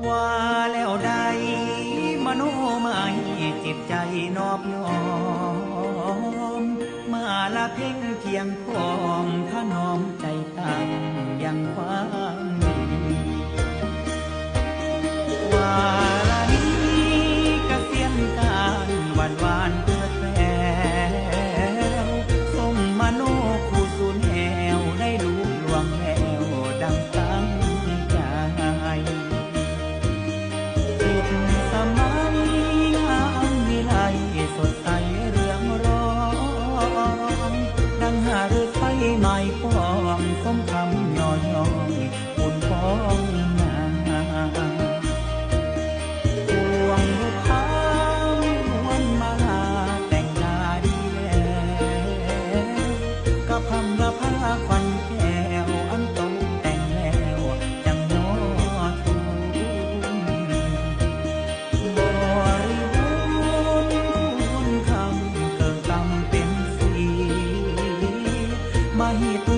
ว่าแล้วใดมโนไม่จิตใจนอบน้อมมาละเพ่งเคียงพร้อมถ้าน้อมใจตั้งยังความดีว่าละนี้กเสียนการหวานหวานเกิดแววส่งมโนคู่สูญแหวได้ลูกลวงแววดังตั้งใจจิตสมัยงามวิไลสดใสเรื่องร้องดังหาฤทัยไม้ปองสมคำย่อยอุ่นฟองนาพวงบุพามวนมาแต่งดาดีแล้วกับคำละพาควันแก้วอันตกแต่งแล้วจังโนทูนบริบูรณ์คุณคำเกิดกำเป็นสีมาหิต